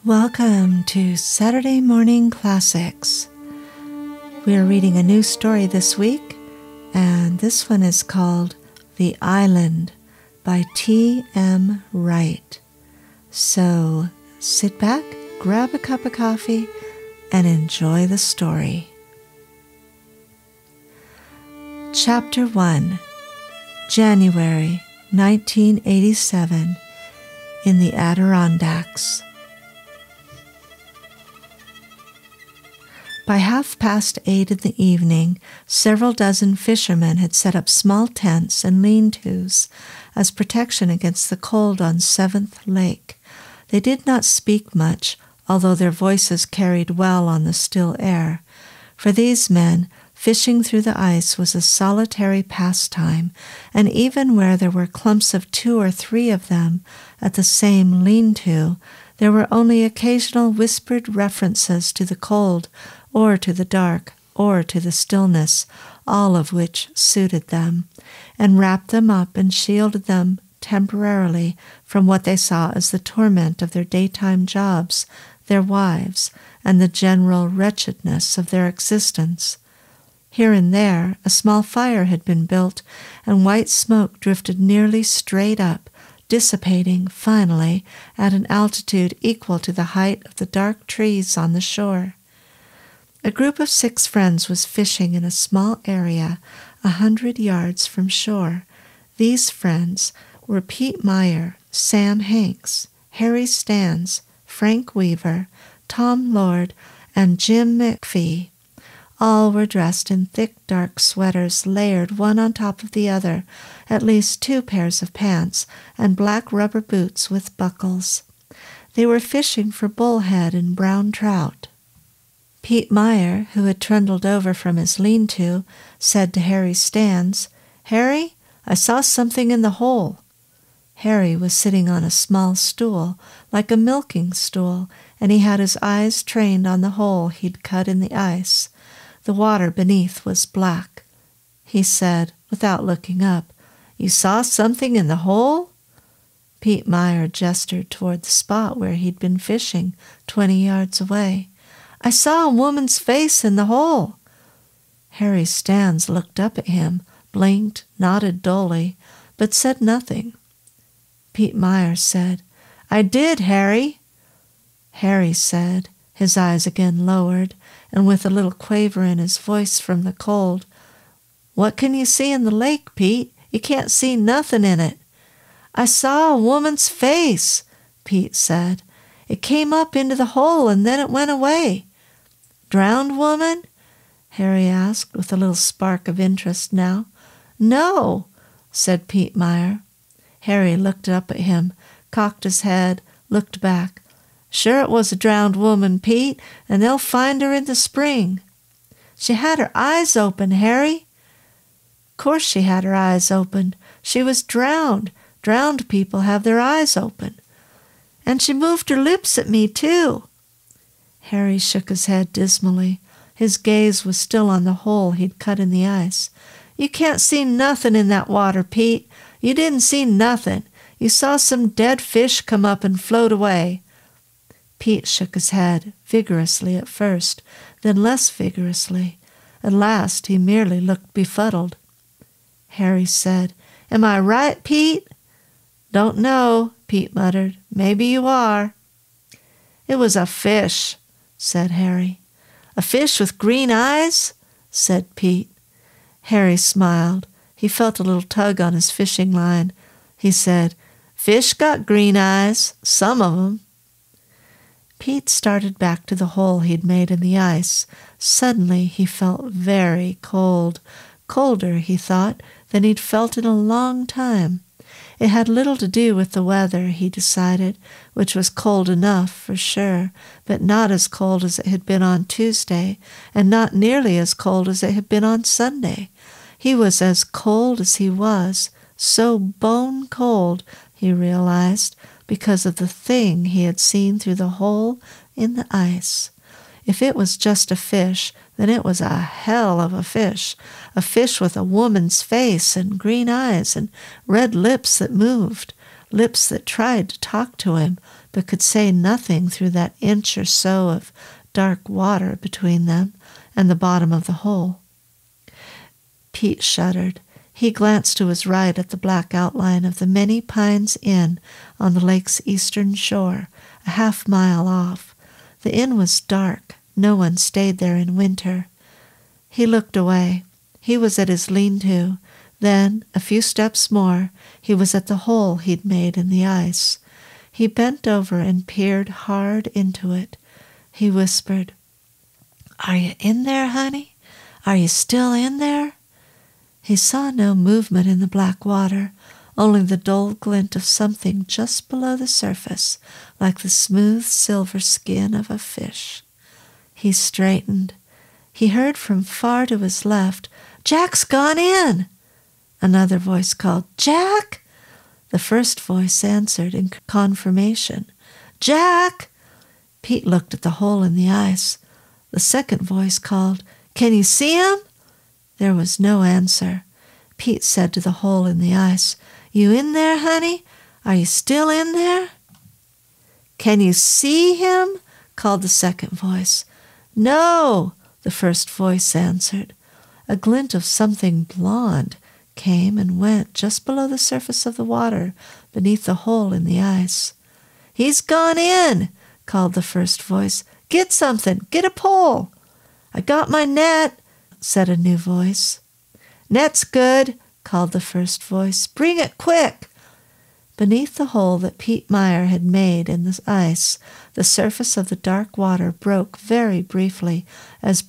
Welcome to Saturday Morning Classics. We are reading a new story this week, and this one is called The Island by T.M. Wright. So sit back, grab a cup of coffee, and enjoy the story. Chapter 1, January 1987, in the Adirondacks. By 8:30 in the evening, several dozen fishermen had set up small tents and lean-tos as protection against the cold on 7th Lake. They did not speak much, although their voices carried well on the still air. For these men, fishing through the ice was a solitary pastime, and even where there were clumps of 2 or 3 of them at the same lean-to, there were only occasional whispered references to the cold, or to the dark, or to the stillness, all of which suited them, and wrapped them up and shielded them temporarily from what they saw as the torment of their daytime jobs, their wives, and the general wretchedness of their existence. Here and there a small fire had been built, and white smoke drifted nearly straight up, dissipating, finally, at an altitude equal to the height of the dark trees on the shore. A group of 6 friends was fishing in a small area 100 yards from shore. These friends were Pete Meyer, Sam Hanks, Harry Stans, Frank Weaver, Tom Lord, and Jim McPhee. All were dressed in thick, dark sweaters layered one on top of the other, at least 2 pairs of pants, and black rubber boots with buckles. They were fishing for bullhead and brown trout. Pete Meyer, who had trundled over from his lean-to, said to Harry Stans, "Harry, I saw something in the hole." Harry was sitting on a small stool, like a milking stool, and he had his eyes trained on the hole he'd cut in the ice. The water beneath was black. He said, without looking up, "You saw something in the hole?" Pete Meyer gestured toward the spot where he'd been fishing, 20 yards away. "I saw a woman's face in the hole." Harry Stans looked up at him, blinked, nodded dully, but said nothing. Pete Meyer said, "I did, Harry." Harry said, his eyes again lowered, and with a little quaver in his voice from the cold, "What can you see in the lake, Pete? You can't see nothing in it." "I saw a woman's face," Pete said. "It came up into the hole and then it went away." "Drowned woman?" Harry asked, with a little spark of interest now. "No," said Pete Meyer. Harry looked up at him, cocked his head, looked back. "Sure it was a drowned woman, Pete, and they'll find her in the spring." "She had her eyes open, Harry." "Course she had her eyes open. She was drowned. Drowned people have their eyes open." "And she moved her lips at me, too." Harry shook his head dismally. His gaze was still on the hole he'd cut in the ice. "You can't see nothing in that water, Pete. You didn't see nothing. You saw some dead fish come up and float away." Pete shook his head, vigorously at first, then less vigorously. At last he merely looked befuddled. Harry said, "Am I right, Pete?" "Don't know," Pete muttered. "Maybe you are." "It was a fish," said Harry. "A fish with green eyes?" said Pete. Harry smiled. He felt a little tug on his fishing line. He said, "Fish got green eyes, some of 'em." Pete started back to the hole he'd made in the ice. Suddenly he felt very cold. Colder, he thought, than he'd felt in a long time. It had little to do with the weather, he decided, which was cold enough, for sure, but not as cold as it had been on Tuesday, and not nearly as cold as it had been on Sunday. He was as cold as he was, so bone cold, he realized, because of the thing he had seen through the hole in the ice. If it was just a fish, then it was a hell of a fish with a woman's face and green eyes and red lips that moved, lips that tried to talk to him but could say nothing through that inch or so of dark water between them and the bottom of the hole. Pete shuddered. He glanced to his right at the black outline of the Many Pines Inn on the lake's eastern shore, a half-mile off. The inn was dark. No one stayed there in winter. He looked away. He was at his lean-to. Then, a few steps more, he was at the hole he'd made in the ice. He bent over and peered hard into it. He whispered, "Are you in there, honey? Are you still in there?" He saw no movement in the black water, only the dull glint of something just below the surface, like the smooth silver skin of a fish. He straightened. He heard from far to his left, "Jack's gone in!" Another voice called, "Jack!" The first voice answered in confirmation, "Jack!" Pete looked at the hole in the ice. The second voice called, "Can you see him?" There was no answer. Pete said to the hole in the ice, "You in there, honey? Are you still in there?" "Can you see him?" called the second voice. "No," the first voice answered. A glint of something blonde came and went just below the surface of the water beneath the hole in the ice. "He's gone in," called the first voice. "Get something. Get a pole." "I got my net," said a new voice. "Net's good," called the first voice. "Bring it quick." Beneath the hole that Pete Meyer had made in the ice, the surface of the dark water broke very briefly as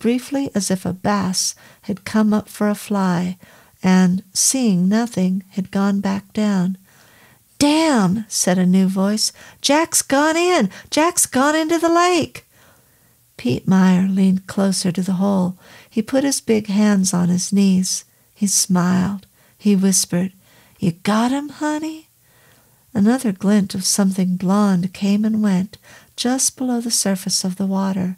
if a bass had come up for a fly, and, seeing nothing, had gone back down. "Damn," said a new voice. "Jack's gone in! Jack's gone into the lake!" Pete Meyer leaned closer to the hole. He put his big hands on his knees. He smiled. He whispered, "You got him, honey?" Another glint of something blonde came and went just below the surface of the water.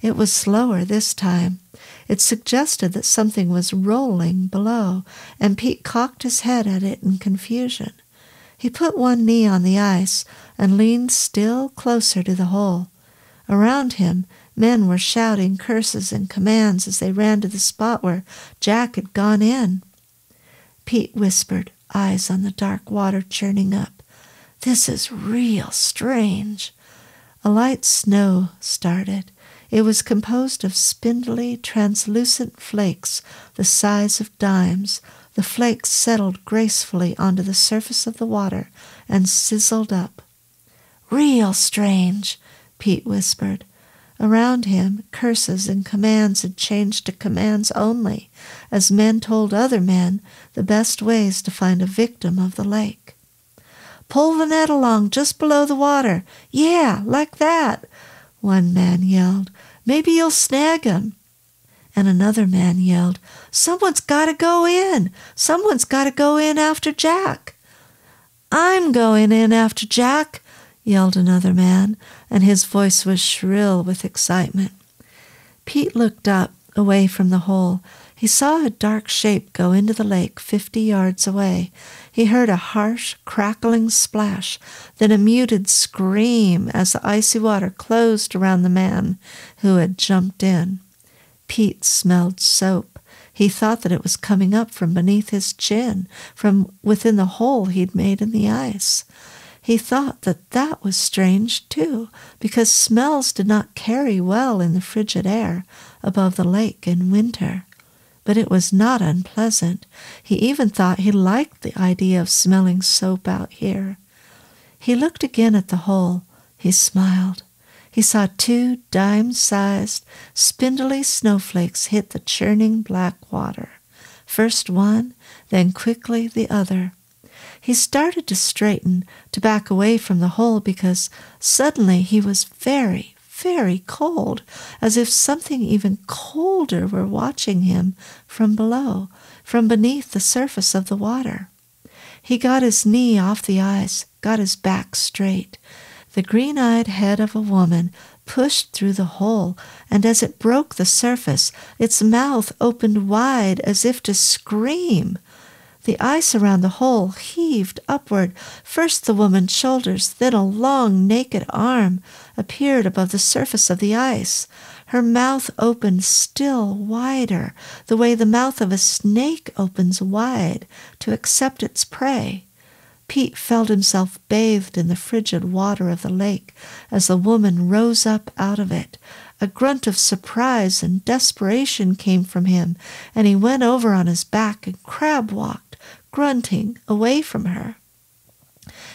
It was slower this time. It suggested that something was rolling below, and Pete cocked his head at it in confusion. He put one knee on the ice and leaned still closer to the hole. Around him, men were shouting curses and commands as they ran to the spot where Jack had gone in. Pete whispered, eyes on the dark water churning up, "This is real strange." A light snow started. It was composed of spindly, translucent flakes the size of dimes. The flakes settled gracefully onto the surface of the water and sizzled up. "Real strange," Pete whispered. Around him, curses and commands had changed to commands only, as men told other men the best ways to find a victim of the lake. "Pull the net along just below the water. Yeah, like that," one man yelled. "Maybe you'll snag him." And another man yelled, "Someone's got to go in. Someone's got to go in after Jack." "I'm going in after Jack," yelled another man, and his voice was shrill with excitement. Pete looked up, away from the hole. He saw a dark shape go into the lake 50 yards away. He heard a harsh, crackling splash, then a muted scream as the icy water closed around the man who had jumped in. Pete smelled soap. He thought that it was coming up from beneath his chin, from within the hole he'd made in the ice. He thought that that was strange, too, because smells did not carry well in the frigid air above the lake in winter. But it was not unpleasant. He even thought he liked the idea of smelling soap out here. He looked again at the hole. He smiled. He saw 2 dime-sized, spindly snowflakes hit the churning black water. First one, then quickly the other. He started to straighten, to back away from the hole, because suddenly he was very, very cold, as if something even colder were watching him from below, from beneath the surface of the water. He got his knee off the ice, got his back straight. The green-eyed head of a woman pushed through the hole, and as it broke the surface, its mouth opened wide as if to scream. The ice around the hole heaved upward. First the woman's shoulders, then a long, naked arm appeared above the surface of the ice. Her mouth opened still wider, the way the mouth of a snake opens wide to accept its prey. Pete felt himself bathed in the frigid water of the lake as the woman rose up out of it. A grunt of surprise and desperation came from him, and he went over on his back and crab-walked, grunting, away from her.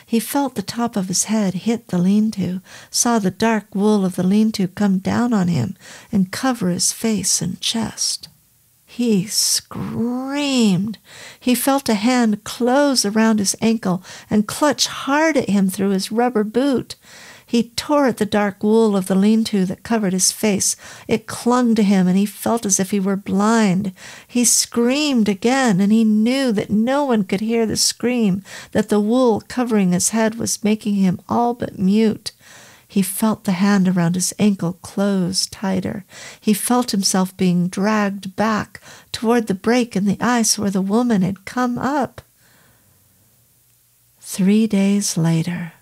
He felt the top of his head hit the lean-to, saw the dark wool of the lean-to come down on him and cover his face and chest. He screamed. He felt a hand close around his ankle and clutch hard at him through his rubber boot. He tore at the dark wool of the lean-to that covered his face. It clung to him, and he felt as if he were blind. He screamed again, and he knew that no one could hear the scream, that the wool covering his head was making him all but mute. He felt the hand around his ankle close tighter. He felt himself being dragged back toward the break in the ice where the woman had come up. 3 days later.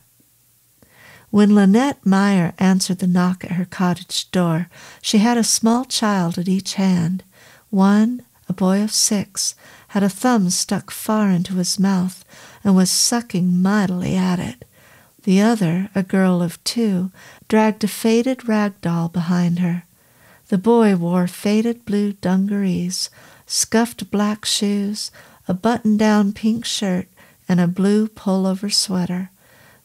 When Lynette Meyer answered the knock at her cottage door, she had a small child at each hand. One, a boy of 6, had a thumb stuck far into his mouth and was sucking mightily at it. The other, a girl of 2, dragged a faded rag doll behind her. The boy wore faded blue dungarees, scuffed black shoes, a button-down pink shirt, and a blue pullover sweater.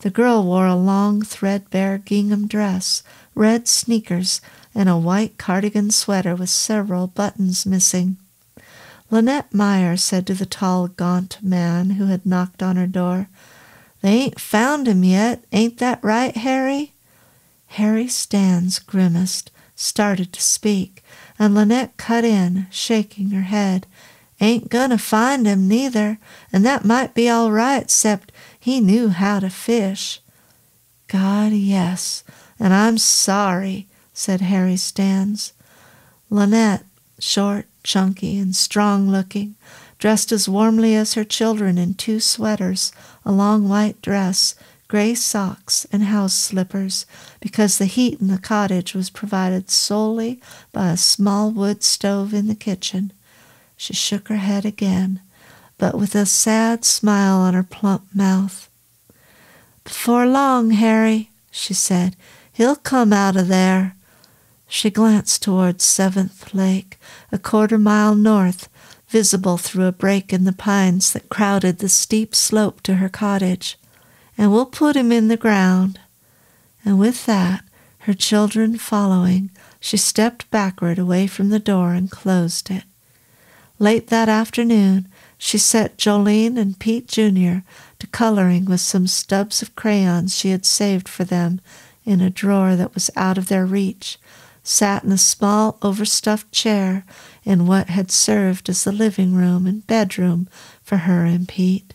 The girl wore a long, threadbare gingham dress, red sneakers, and a white cardigan sweater with several buttons missing. Lynette Meyer said to the tall, gaunt man who had knocked on her door, "They ain't found him yet. Ain't that right, Harry?" Harry Stans grimaced, started to speak, and Lynette cut in, shaking her head. "Ain't gonna find him, neither, and that might be all right, 'cept he knew how to fish." "God, yes, and I'm sorry," said Harry Stans. Lynette, short, chunky, and strong-looking, dressed as warmly as her children in 2 sweaters, a long white dress, gray socks, and house slippers, because the heat in the cottage was provided solely by a small wood stove in the kitchen. She shook her head again, but with a sad smile on her plump mouth. "Before long, Harry," she said, "he'll come out of there." She glanced towards 7th Lake, a 1/4 mile north, visible through a break in the pines that crowded the steep slope to her cottage. "And we'll put him in the ground." And with that, her children following, she stepped backward away from the door and closed it. Late that afternoon, she set Jolene and Pete Jr. to coloring with some stubs of crayons she had saved for them in a drawer that was out of their reach, sat in a small overstuffed chair in what had served as the living room and bedroom for her and Pete,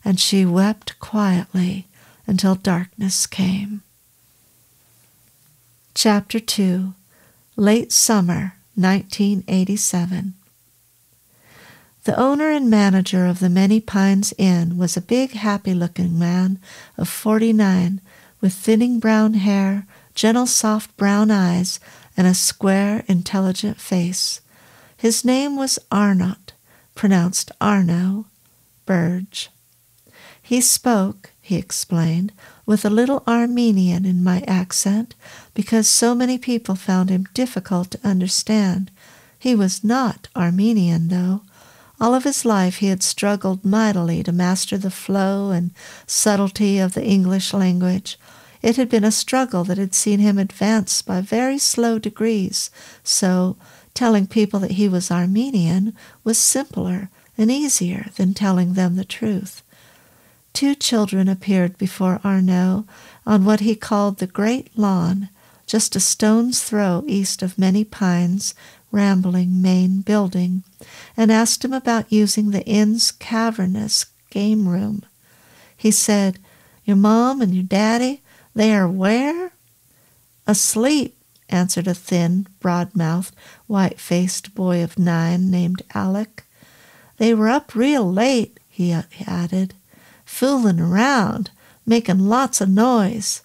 and she wept quietly until darkness came. Chapter 2. Late Summer, 1987. The owner and manager of the Many Pines Inn was a big, happy-looking man of 49, with thinning brown hair, gentle, soft brown eyes, and a square, intelligent face. His name was Arnott, pronounced Arno, Burge. He spoke, he explained, with a little Armenian in my accent, because so many people found him difficult to understand. He was not Armenian, though. All of his life he had struggled mightily to master the flow and subtlety of the English language. It had been a struggle that had seen him advance by very slow degrees, so telling people that he was Armenian was simpler and easier than telling them the truth. 2 children appeared before Arnaud on what he called the Great Lawn, just a stone's throw east of Many Pines' rambling main building, and asked him about using the inn's cavernous game room. He said, "Your mom and your daddy, they are where?" "Asleep," answered a thin, broad-mouthed, white-faced boy of 9 named Alec. "They were up real late," he added. "Fooling around, making lots of noise."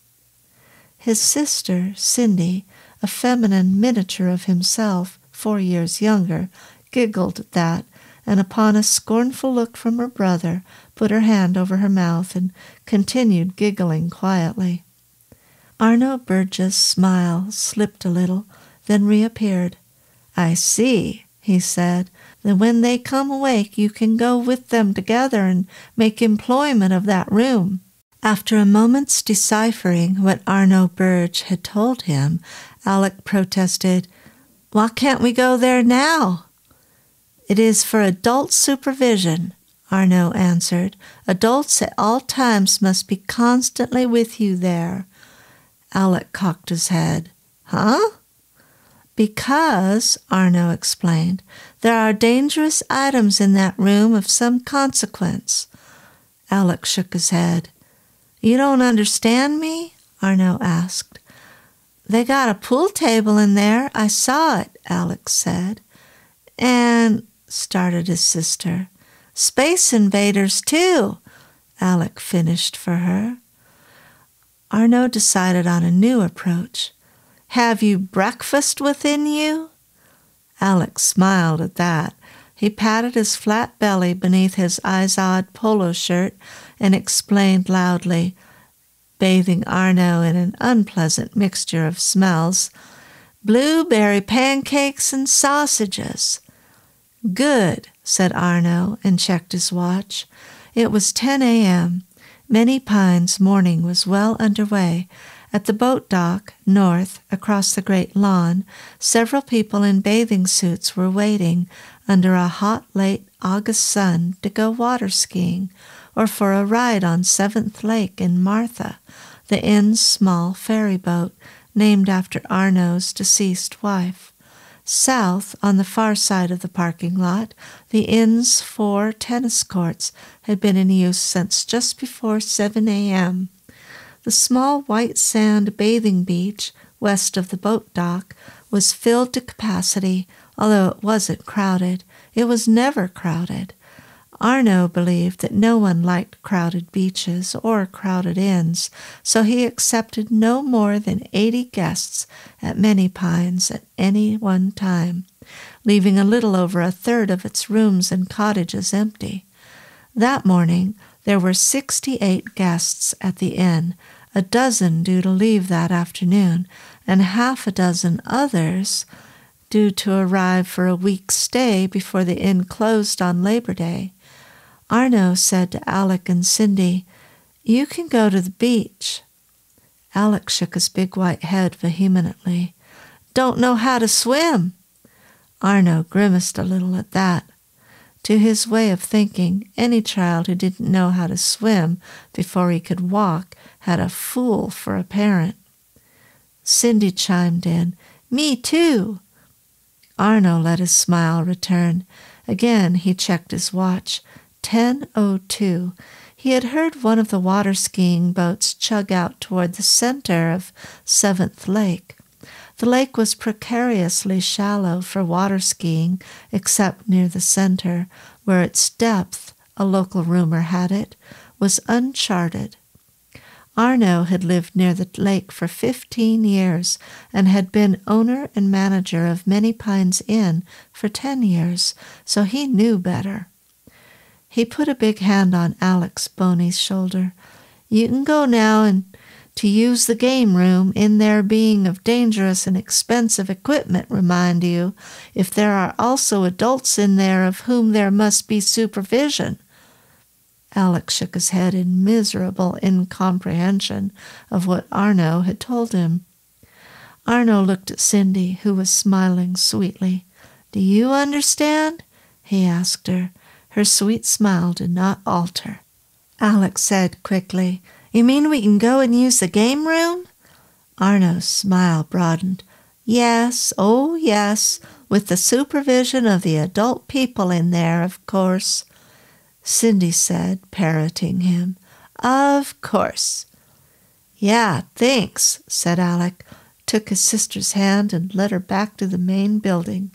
His sister, Cindy, a feminine miniature of himself, 4 years younger, giggled at that, and upon a scornful look from her brother, put her hand over her mouth and continued giggling quietly. Arno Burge's smile slipped a little, then reappeared. "I see," he said. "Then when they come awake you can go with them together and make employment of that room." After a moment's deciphering what Arno Burge had told him, Alec protested, "Why can't we go there now?" "It is for adult supervision," Arno answered. "Adults at all times must be constantly with you there." Alec cocked his head. "Huh?" "Because," Arno explained, "there are dangerous items in that room of some consequence." Alec shook his head. "You don't understand me?" Arno asked. "They got a pool table in there. I saw it," Alec said. "And," started his sister. "Space invaders, too," Alec finished for her. Arno decided on a new approach. "Have you breakfast within you?" Alec smiled at that. He patted his flat belly beneath his Izod polo shirt and explained loudly, bathing Arno in an unpleasant mixture of smells, "Blueberry pancakes and sausages." "Good," said Arno, and checked his watch. It was 10 a.m. Many Pines' morning was well underway. At the boat dock, north, across the great lawn, several people in bathing suits were waiting under a hot late August sun to go water skiing, or for a ride on 7th Lake in Martha, the inn's small ferry boat, named after Arno's deceased wife. South, on the far side of the parking lot, the inn's 4 tennis courts had been in use since just before 7 a.m. The small white sand bathing beach, west of the boat dock, was filled to capacity, although it wasn't crowded. It was never crowded. Arno believed that no one liked crowded beaches or crowded inns, so he accepted no more than 80 guests at Many Pines at any one time, leaving a little over a third of its rooms and cottages empty. That morning there were 68 guests at the inn, a dozen due to leave that afternoon, and half a dozen others due to arrive for a week's stay before the inn closed on Labor Day. Arno said to Alec and Cindy, "You can go to the beach." Alec shook his big white head vehemently. "Don't know how to swim." Arno grimaced a little at that. To his way of thinking, any child who didn't know how to swim before he could walk had a fool for a parent. Cindy chimed in, "Me too." Arno let his smile return. Again he checked his watch. 10:02. He had heard one of the water skiing boats chug out toward the center of 7th Lake. The lake was precariously shallow for water skiing, except near the center, where its depth, a local rumor had it, was uncharted. Arno had lived near the lake for 15 years and had been owner and manager of Many Pines Inn for 10 years, so he knew better. He put a big hand on Alec's bony shoulder. "You can go now and to use the game room, in there being of dangerous and expensive equipment, remind you, if there are also adults in there of whom there must be supervision." Alec shook his head in miserable incomprehension of what Arno had told him. Arno looked at Cindy, who was smiling sweetly. "Do you understand?" he asked her. Her sweet smile did not alter. Alec said quickly, "You mean we can go and use the game room?" Arno's smile broadened. "Yes, oh yes, with the supervision of the adult people in there, of course." Cindy said, parroting him, "Of course." "Yeah, thanks," said Alec, took his sister's hand and led her back to the main building.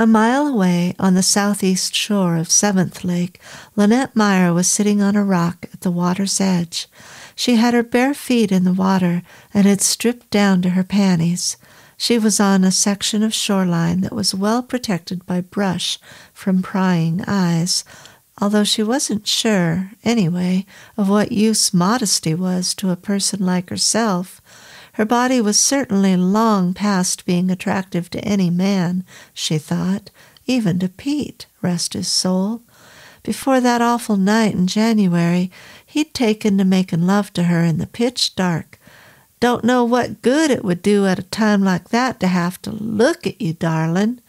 A mile away, on the southeast shore of 7th Lake, Lynette Meyer was sitting on a rock at the water's edge. She had her bare feet in the water and had stripped down to her panties. She was on a section of shoreline that was well protected by brush from prying eyes, although she wasn't sure, anyway, of what use modesty was to a person like herself. Her body was certainly long past being attractive to any man, she thought, even to Pete, rest his soul. Before that awful night in January, he'd taken to making love to her in the pitch dark. "Don't know what good it would do at a time like that to have to look at you, darling,"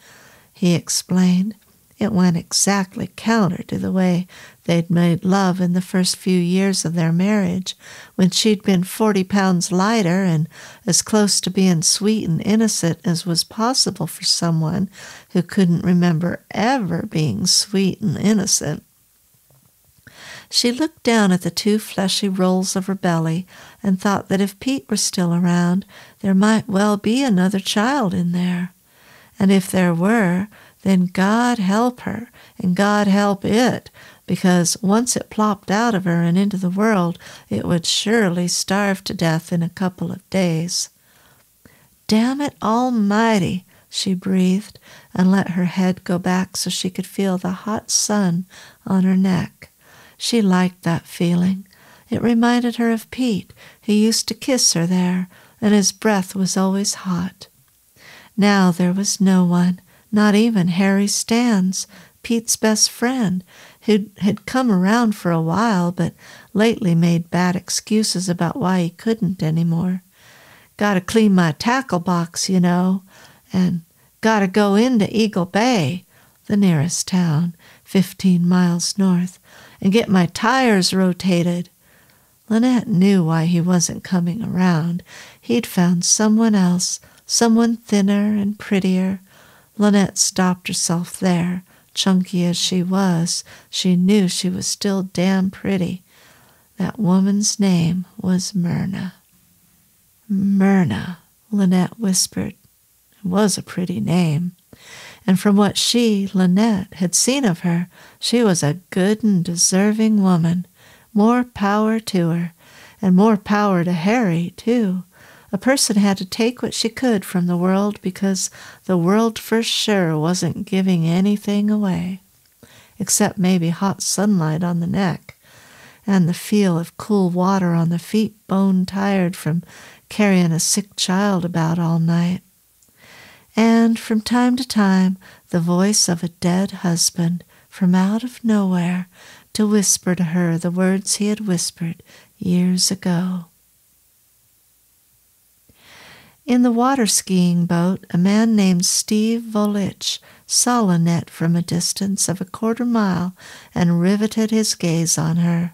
he explained. It went exactly counter to the way they'd made love in the first few years of their marriage, when she'd been 40 pounds lighter and as close to being sweet and innocent as was possible for someone who couldn't remember ever being sweet and innocent. She looked down at the 2 fleshy rolls of her belly and thought that if Pete were still around, there might well be another child in there. And if there were, then God help her, and God help it, because once it plopped out of her and into the world, it would surely starve to death in a couple of days. "Damn it almighty," she breathed, and let her head go back so she could feel the hot sun on her neck. She liked that feeling. It reminded her of Pete, who used to kiss her there, and his breath was always hot. Now there was no one, not even Harry Stans, Pete's best friend, who had come around for a while but lately made bad excuses about why he couldn't anymore. "Gotta clean my tackle box, you know, and gotta go into Eagle Bay," the nearest town, 15 miles north, "and get my tires rotated." Lynette knew why he wasn't coming around. He'd found someone else, someone thinner and prettier. Lynette stopped herself there. Chunky as she was, she knew she was still damn pretty. That woman's name was Myrna. "Myrna," Lynette whispered. It was a pretty name. And from what she, Lynette, had seen of her, she was a good and deserving woman. More power to her, and more power to Harry, too. A person had to take what she could from the world because the world for sure wasn't giving anything away, except maybe hot sunlight on the neck and the feel of cool water on the feet, bone-tired from carrying a sick child about all night. And from time to time, the voice of a dead husband from out of nowhere to whisper to her the words he had whispered years ago. In the water-skiing boat, a man named Steve Volich saw Lynette from a distance of a quarter mile and riveted his gaze on her.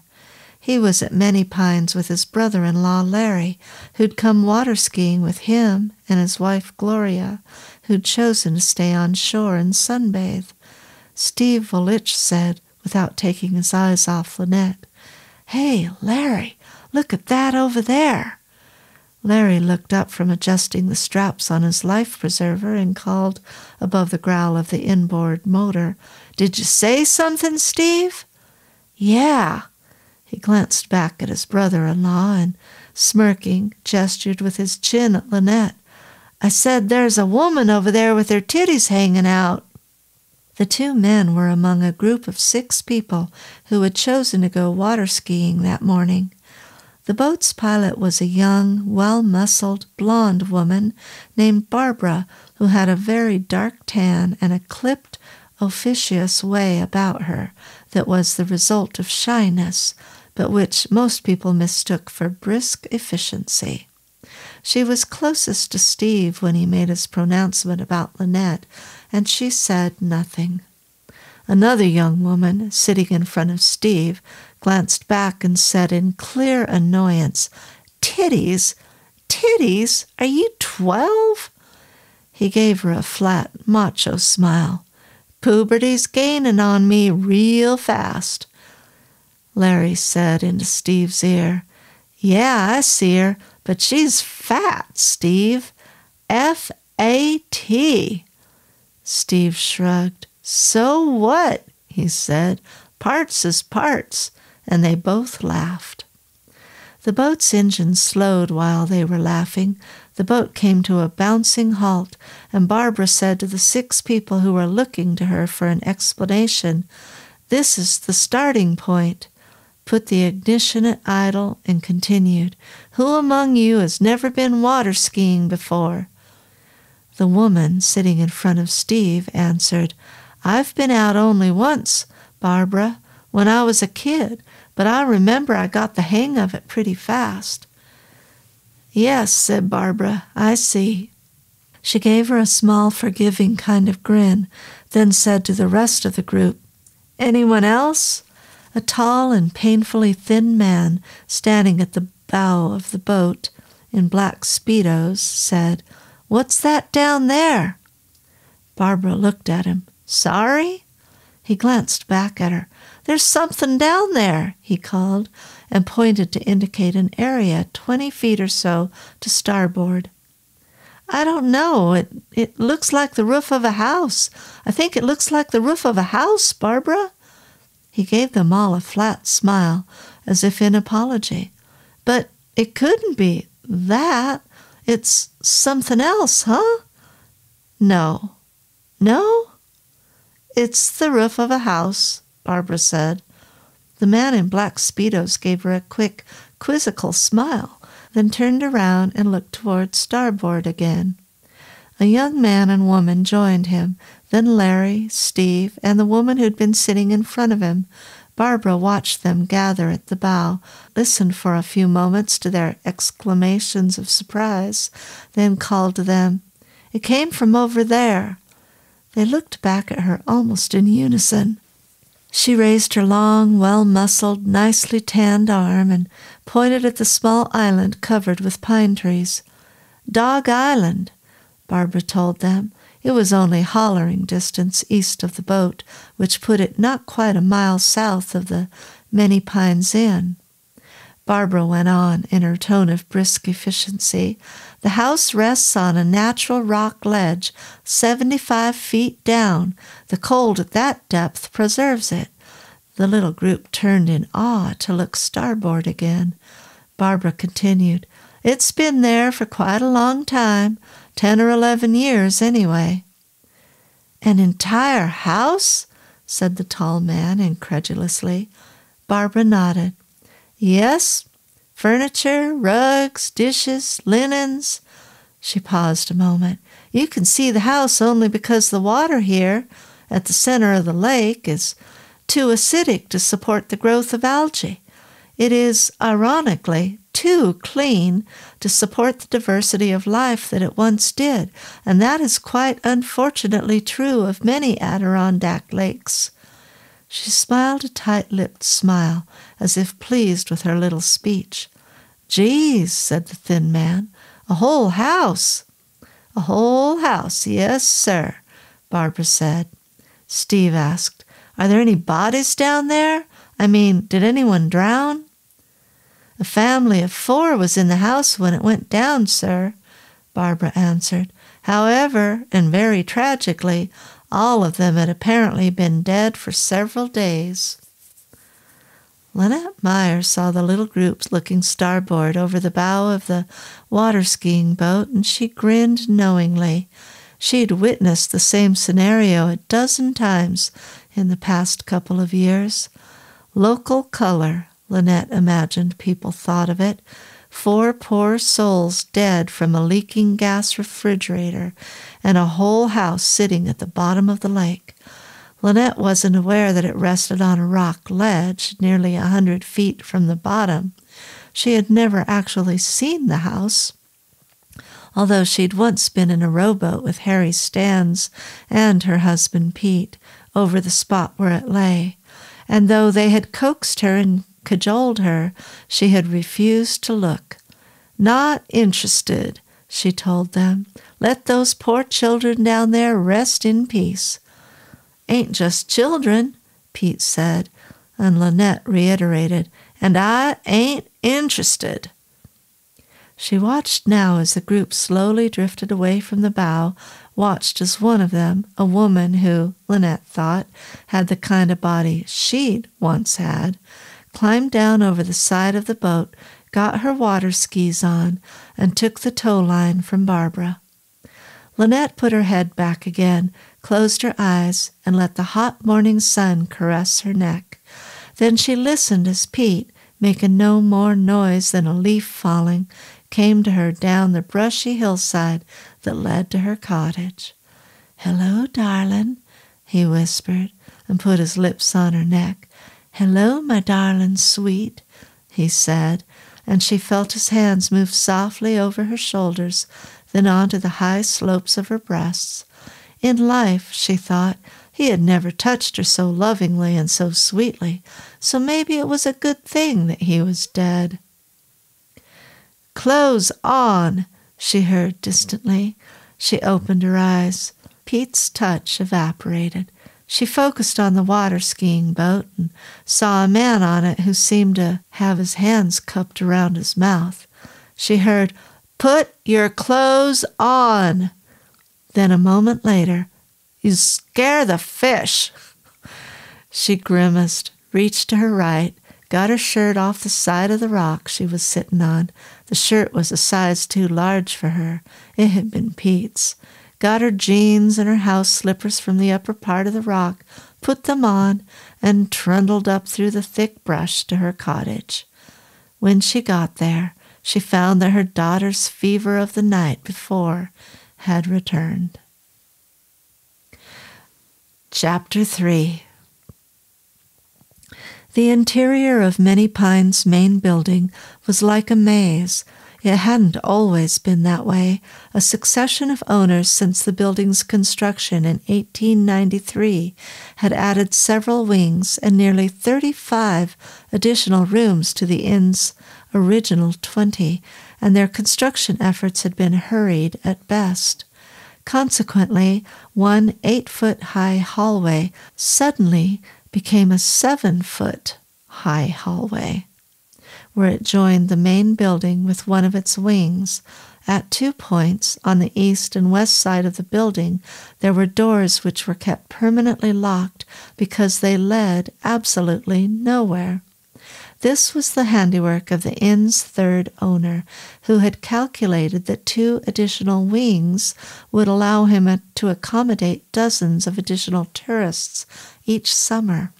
He was at Many Pines with his brother-in-law Larry, who'd come water-skiing with him, and his wife Gloria, who'd chosen to stay on shore and sunbathe. Steve Volich said, without taking his eyes off Lynette, "Hey, Larry, look at that over there." Larry looked up from adjusting the straps on his life preserver and called above the growl of the inboard motor, "Did you say something, Steve?" "Yeah." He glanced back at his brother-in-law and, smirking, gestured with his chin at Lynette. "I said there's a woman over there with her titties hanging out." The 2 men were among a group of 6 people who had chosen to go water-skiing that morning. The boat's pilot was a young, well-muscled, blonde woman named Barbara, who had a very dark tan and a clipped, officious way about her that was the result of shyness, but which most people mistook for brisk efficiency. She was closest to Steve when he made his pronouncement about Lynette, and she said nothing. Another young woman, sitting in front of Steve, glanced back and said in clear annoyance, "Titties? Titties? Are you 12? He gave her a flat, macho smile. "Puberty's gaining on me real fast." Larry said into Steve's ear, "Yeah, I see her, but she's fat, Steve. F-A-T. Steve shrugged. "So what?" he said. "Parts is parts." And they both laughed. The boat's engine slowed while they were laughing. The boat came to a bouncing halt, and Barbara said to the 6 people who were looking to her for an explanation, "This is the starting point." Put the ignition at idle and continued, "Who among you has never been water skiing before?" The woman sitting in front of Steve answered, "I've been out only once, Barbara, when I was a kid, but I remember I got the hang of it pretty fast." "Yes," said Barbara, "I see." She gave her a small, forgiving kind of grin, then said to the rest of the group, "Anyone else?" A tall and painfully thin man, standing at the bow of the boat in black Speedos, said, "What's that down there?" Barbara looked at him. "Sorry?" He glanced back at her. "There's something down there," he called, and pointed to indicate an area 20 feet or so to starboard. "I don't know. It looks like the roof of a house. I think it looks like the roof of a house, Barbara." He gave them all a flat smile, as if in apology. "But it couldn't be that. It's something else, huh?" "No." "No?" "It's the roof of a house," Barbara said. The man in black Speedos gave her a quick, quizzical smile, then turned around and looked toward starboard again. A young man and woman joined him, then Larry, Steve, and the woman who'd been sitting in front of him. Barbara watched them gather at the bow, listened for a few moments to their exclamations of surprise, then called to them, "It came from over there." They looked back at her almost in unison. She raised her long, well-muscled, nicely tanned arm and pointed at the small island covered with pine trees. "Dog Island," Barbara told them. It was only hollering distance east of the boat, which put it not quite a mile south of the Many Pines Inn. Barbara went on in her tone of brisk efficiency. "The house rests on a natural rock ledge 75 feet down. The cold at that depth preserves it." The little group turned in awe to look starboard again. Barbara continued, "It's been there for quite a long time, 10 or 11 years anyway." "An entire house?" said the tall man incredulously. Barbara nodded. "Yes, furniture, rugs, dishes, linens." She paused a moment. "You can see the house only because the water here, at the center of the lake, is too acidic to support the growth of algae. It is, ironically, too clean to support the diversity of life that it once did, and that is quite unfortunately true of many Adirondack lakes." She smiled a tight-lipped smile, as if pleased with her little speech. "Geez," said the thin man, "a whole house." "A whole house, yes, sir," Barbara said. Steve asked, "Are there any bodies down there? I mean, did anyone drown?" "A family of 4 was in the house when it went down, sir," Barbara answered. "However, and very tragically, all of them had apparently been dead for several days." Lynette Meyer saw the little groups looking starboard over the bow of the water-skiing boat, and she grinned knowingly. She had witnessed the same scenario a dozen times in the past couple of years. Local color, Lynette imagined people thought of it. 4 poor souls dead from a leaking gas refrigerator, and a whole house sitting at the bottom of the lake. Lynette wasn't aware that it rested on a rock ledge nearly 100 feet from the bottom. She had never actually seen the house, although she'd once been in a rowboat with Harry Stans and her husband Pete over the spot where it lay. And though they had coaxed her and cajoled her, she had refused to look. "Not interested," she told them. "Let those poor children down there rest in peace." "Ain't just children," Pete said, and Lynette reiterated, "And I ain't interested." She watched now as the group slowly drifted away from the bow, watched as one of them, a woman who, Lynette thought, had the kind of body she'd once had, climbed down over the side of the boat, got her water skis on, and took the tow line from Barbara. Lynette put her head back again, closed her eyes, and let the hot morning sun caress her neck. Then she listened as Pete, making no more noise than a leaf falling, came to her down the brushy hillside that led to her cottage. "Hello, darling," he whispered, and put his lips on her neck. "Hello, my darling sweet," he said, and she felt his hands move softly over her shoulders, then onto the high slopes of her breasts. In life, she thought, he had never touched her so lovingly and so sweetly, so maybe it was a good thing that he was dead. "Clothes on," she heard distantly. She opened her eyes. Pete's touch evaporated. She focused on the water-skiing boat and saw a man on it who seemed to have his hands cupped around his mouth. She heard, "Put your clothes on." Then a moment later, "You scare the fish." She grimaced, reached to her right, got her shirt off the side of the rock she was sitting on. The shirt was a size too large for her. It had been Pete's. Got her jeans and her house slippers from the upper part of the rock, put them on, and trundled up through the thick brush to her cottage. When she got there, she found that her daughter's fever of the night before had returned. Chapter 3. The interior of Many Pines' main building was like a maze. It hadn't always been that way. A succession of owners since the building's construction in 1893 had added several wings and nearly 35 additional rooms to the inn's original 20, and their construction efforts had been hurried at best. Consequently, one 8-foot-high hallway suddenly became a 7-foot-high hallway, where it joined the main building with one of its wings. At 2 points on the east and west side of the building, there were doors which were kept permanently locked because they led absolutely nowhere. This was the handiwork of the inn's third owner, who had calculated that 2 additional wings would allow him to accommodate dozens of additional tourists each summer.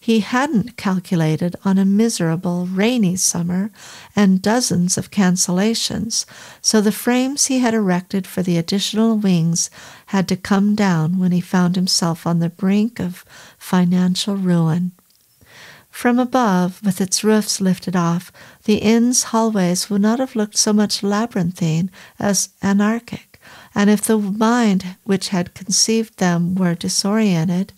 He hadn't calculated on a miserable, rainy summer and dozens of cancellations, so the frames he had erected for the additional wings had to come down when he found himself on the brink of financial ruin. From above, with its roofs lifted off, the inn's hallways would not have looked so much labyrinthine as anarchic, and if the mind which had conceived them were disoriented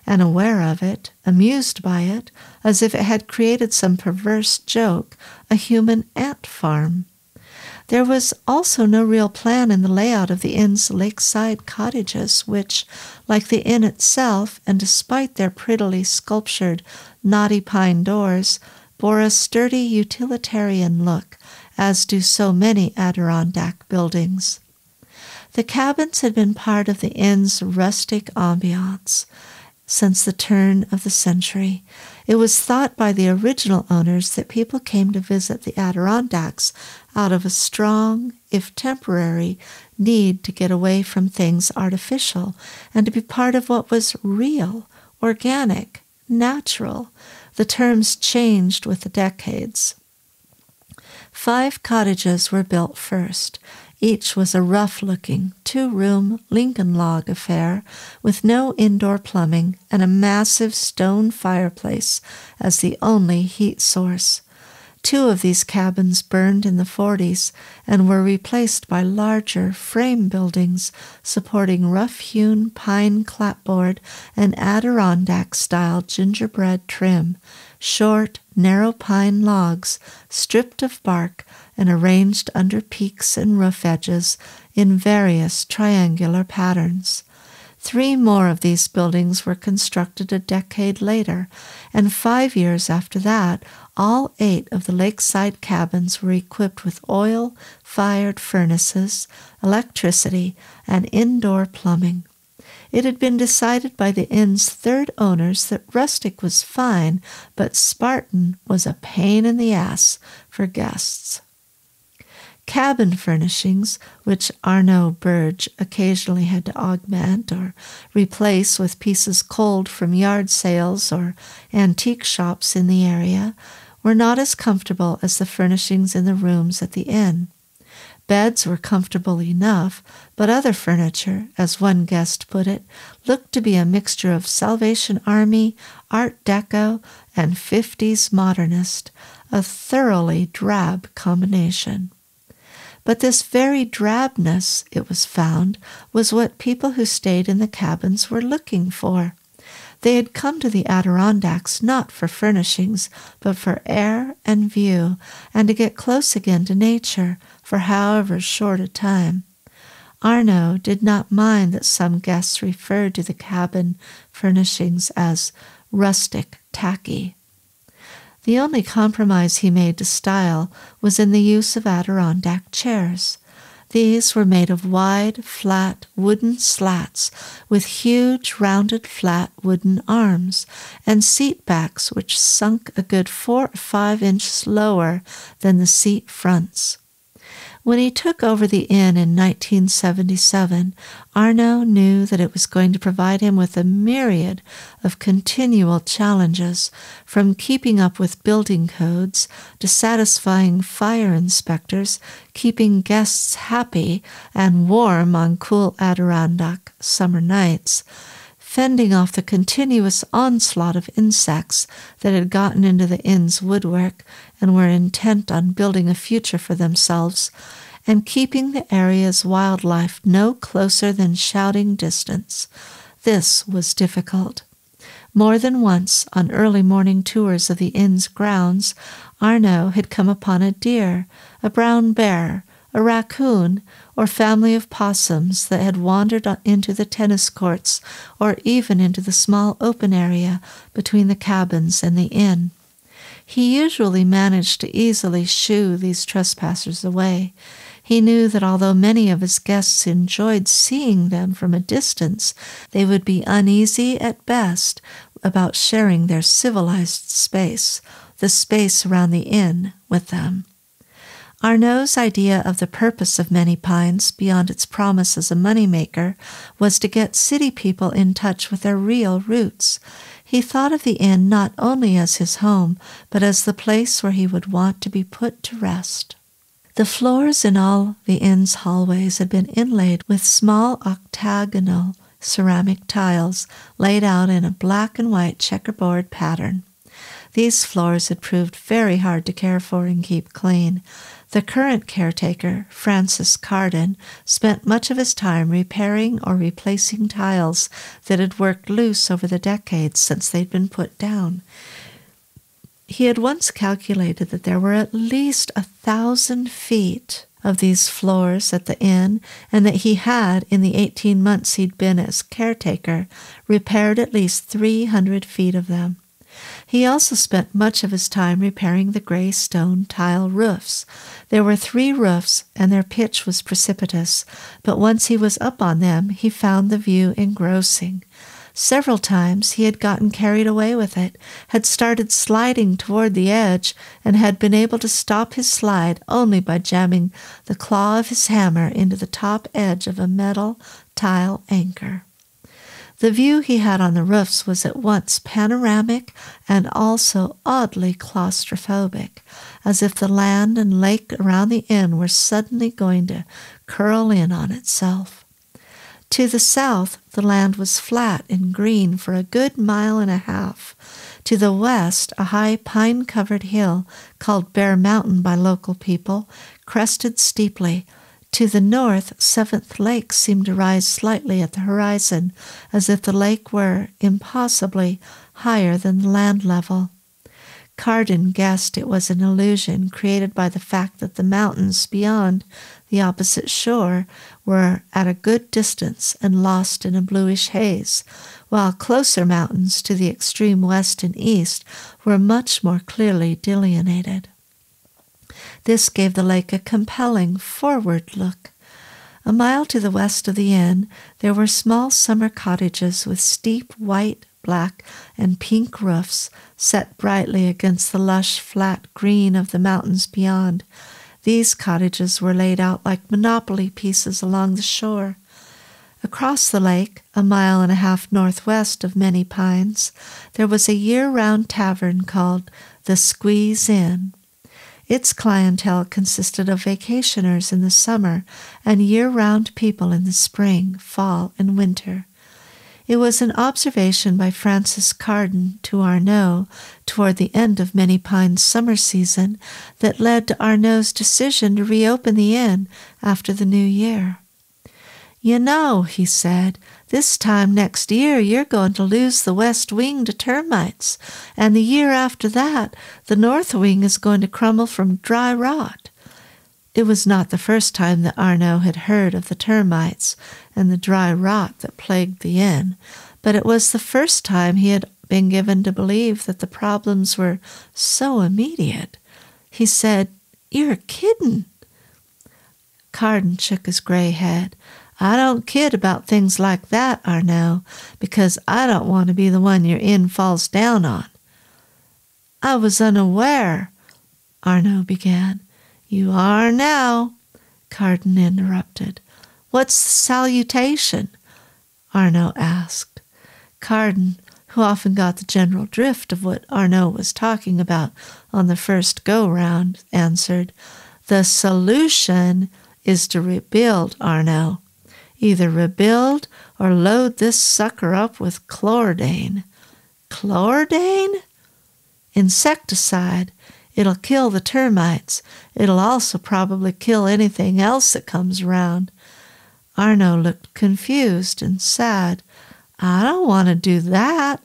and aware of it, amused by it, as if it had created some perverse joke, a human ant farm. There was also no real plan in the layout of the inn's lakeside cottages, which, like the inn itself, and despite their prettily sculptured knotty pine doors, bore a sturdy utilitarian look, as do so many Adirondack buildings. The cabins had been part of the inn's rustic ambiance since the turn of the century. It was thought by the original owners that people came to visit the Adirondacks out of a strong, if temporary, need to get away from things artificial and to be part of what was real, organic, natural. The terms changed with the decades. 5 cottages were built first. Each was a rough-looking 2-room Lincoln log affair with no indoor plumbing and a massive stone fireplace as the only heat source. 2 of these cabins burned in the 40s and were replaced by larger frame buildings supporting rough-hewn pine clapboard and Adirondack-style gingerbread trim, short, narrow pine logs stripped of bark and arranged under peaks and roof edges in various triangular patterns. 3 more of these buildings were constructed a decade later, and 5 years after that, all 8 of the lakeside cabins were equipped with oil-fired furnaces, electricity, and indoor plumbing. It had been decided by the inn's 3rd owners that rustic was fine, but Spartan was a pain in the ass for guests. Cabin furnishings, which Arnaud Burge occasionally had to augment or replace with pieces culled from yard sales or antique shops in the area, were not as comfortable as the furnishings in the rooms at the inn. Beds were comfortable enough, but other furniture, as one guest put it, looked to be a mixture of Salvation Army, Art Deco, and 50s modernist, a thoroughly drab combination. But this very drabness, it was found, was what people who stayed in the cabins were looking for. They had come to the Adirondacks not for furnishings, but for air and view, and to get close again to nature for however short a time. Arnaud did not mind that some guests referred to the cabin furnishings as rustic tacky. The only compromise he made to style was in the use of Adirondack chairs. These were made of wide, flat wooden slats with huge, rounded, flat wooden arms and seat backs which sunk a good 4 or 5 inches lower than the seat fronts. When he took over the inn in 1977, Arnaud knew that it was going to provide him with a myriad of continual challenges, from keeping up with building codes to satisfying fire inspectors, keeping guests happy and warm on cool Adirondack summer nights, fending off the continuous onslaught of insects that had gotten into the inn's woodwork and were intent on building a future for themselves, and keeping the area's wildlife no closer than shouting distance. This was difficult. More than once, on early morning tours of the inn's grounds, Arnaud had come upon a deer, a brown bear, a raccoon, or family of possums that had wandered into the tennis courts or even into the small open area between the cabins and the inn. He usually managed to easily shoo these trespassers away. He knew that although many of his guests enjoyed seeing them from a distance, they would be uneasy at best about sharing their civilized space, the space around the inn, with them. Arnaud's idea of the purpose of Many Pines, beyond its promise as a moneymaker, was to get city people in touch with their real roots. He thought of the inn not only as his home, but as the place where he would want to be put to rest. The floors in all the inn's hallways had been inlaid with small octagonal ceramic tiles laid out in a black and white checkerboard pattern. These floors had proved very hard to care for and keep clean. The current caretaker, Francis Carden, spent much of his time repairing or replacing tiles that had worked loose over the decades since they'd been put down. He had once calculated that there were at least 1,000 feet of these floors at the inn, and that he had, in the 18 months he'd been as caretaker, repaired at least 300 feet of them. He also spent much of his time repairing the gray stone tile roofs. There were 3 roofs, and their pitch was precipitous, but once he was up on them, he found the view engrossing. Several times he had gotten carried away with it, had started sliding toward the edge, and had been able to stop his slide only by jamming the claw of his hammer into the top edge of a metal tile anchor. The view he had on the roofs was at once panoramic and also oddly claustrophobic, as if the land and lake around the inn were suddenly going to curl in on itself. To the south, the land was flat and green for a good 1.5 miles. To the west, a high pine-covered hill, called Bear Mountain by local people, crested steeply. To the north, Seventh Lake seemed to rise slightly at the horizon, as if the lake were, impossibly, higher than the land level. Carden guessed it was an illusion created by the fact that the mountains beyond the opposite shore, were at a good distance and lost in a bluish haze, while closer mountains to the extreme west and east were much more clearly delineated. This gave the lake a compelling forward look. A mile to the west of the inn, there were small summer cottages with steep white, black, and pink roofs set brightly against the lush, flat green of the mountains beyond. These cottages were laid out like monopoly pieces along the shore. Across the lake, a mile and a half northwest of Many Pines, there was a year-round tavern called the Squeeze Inn. Its clientele consisted of vacationers in the summer and year-round people in the spring, fall, and winter. It was an observation by Francis Carden to Arnaud toward the end of Many Pines' summer season that led to Arnaud's decision to reopen the inn after the new year. "You know," he said, "this time next year you're going to lose the west wing to termites, and the year after that the north wing is going to crumble from dry rot." It was not the first time that Arnaud had heard of the termites and the dry rot that plagued the inn, but it was the first time he had been given to believe that the problems were so immediate. He said, "You're kidding." Carden shook his gray head. "I don't kid about things like that, Arnaud, because I don't want to be the one your inn falls down on." "I was unaware," Arnaud began. "You are now," Carden interrupted. "What's the salutation?" Arnaud asked. Carden, who often got the general drift of what Arnaud was talking about on the first go-round, answered, "The solution is to rebuild, Arnaud. Either rebuild or load this sucker up with chlordane." "Chlordane?" "Insecticide. It'll kill the termites. It'll also probably kill anything else that comes around." Arnaud looked confused and sad. "I don't want to do that,"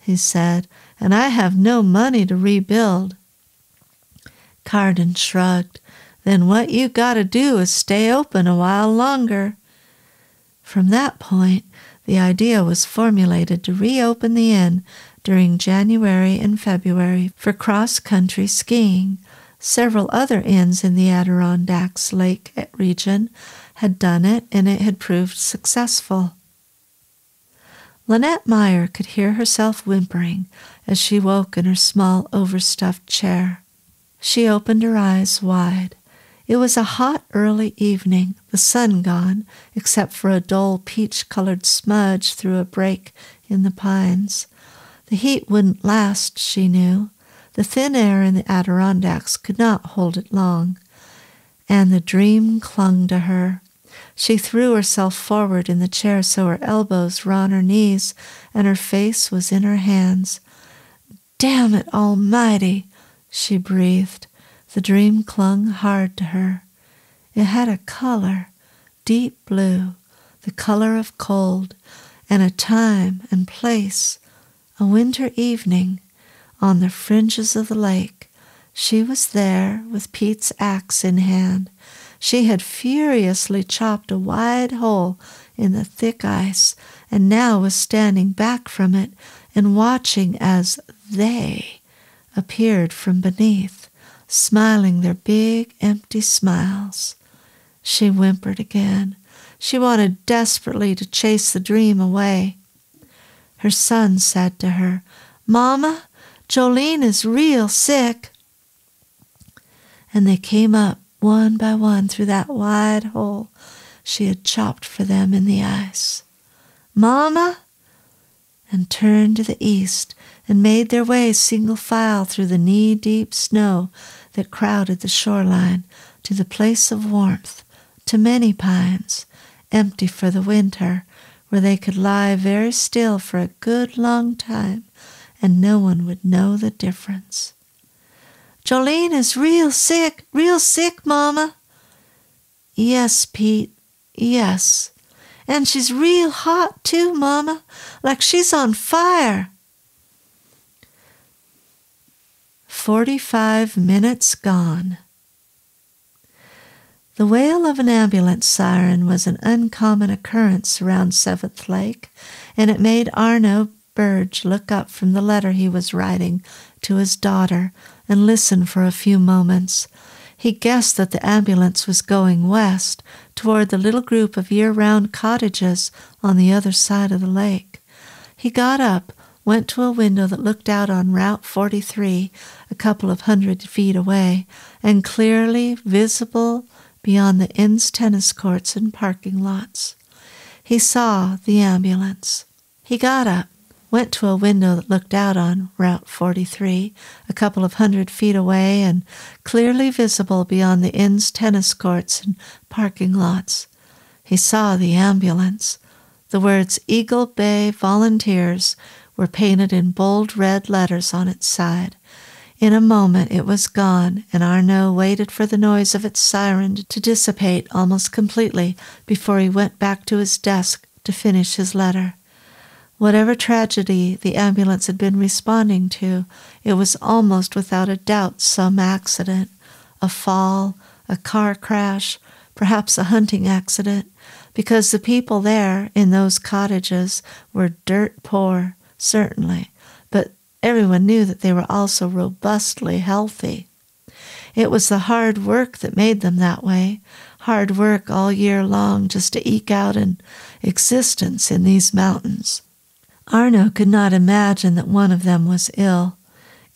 he said, "and I have no money to rebuild." Carden shrugged. "Then what you got to do is stay open a while longer." From that point, the idea was formulated to reopen the inn during January and February for cross-country skiing. Several other inns in the Adirondacks Lake region had done it, and it had proved successful. Lynette Meyer could hear herself whimpering as she woke in her small, overstuffed chair. She opened her eyes wide. It was a hot early evening, the sun gone, except for a dull peach-colored smudge through a break in the pines. The heat wouldn't last, she knew. The thin air in the Adirondacks could not hold it long. And the dream clung to her. She threw herself forward in the chair so her elbows were on her knees and her face was in her hands. "Damn it almighty," she breathed. The dream clung hard to her. It had a color, deep blue, the color of cold, and a time and place, a winter evening, on the fringes of the lake. She was there with Pete's axe in hand. She had furiously chopped a wide hole in the thick ice, and now was standing back from it and watching as they appeared from beneath, smiling their big, empty smiles. She whimpered again. She wanted desperately to chase the dream away. Her son said to her, "Mama, Jolene is real sick." And they came up one by one through that wide hole she had chopped for them in the ice. "Mama," and turned to the east and made their way single file through the knee-deep snow that crowded the shoreline to the place of warmth, to Many Pines, empty for the winter, where they could lie very still for a good long time, and no one would know the difference. "Jolene is real sick, Mama." "Yes, Pete, yes. And she's real hot too, Mama, like she's on fire." 45 minutes gone. The wail of an ambulance siren was an uncommon occurrence around 7th Lake, and it made Arno Burge look up from the letter he was writing to his daughter and listen for a few moments. He guessed that the ambulance was going west toward the little group of year-round cottages on the other side of the lake. He got up, went to a window that looked out on Route 43 a couple of 100 feet away, and clearly visible beyond the inn's tennis courts and parking lots. He saw the ambulance. He got up, went to a window that looked out on Route 43 a couple of 100 feet away and clearly visible beyond the inn's tennis courts and parking lots. He saw the ambulance. The words Eagle Bay Volunteers were painted in bold red letters on its side. In a moment it was gone, and Arno waited for the noise of its siren to dissipate almost completely before he went back to his desk to finish his letter. Whatever tragedy the ambulance had been responding to, it was almost without a doubt some accident, a fall, a car crash, perhaps a hunting accident, because the people there in those cottages were dirt poor, certainly, but everyone knew that they were also robustly healthy. It was the hard work that made them that way, hard work all year long just to eke out an existence in these mountains. Arno could not imagine that one of them was ill.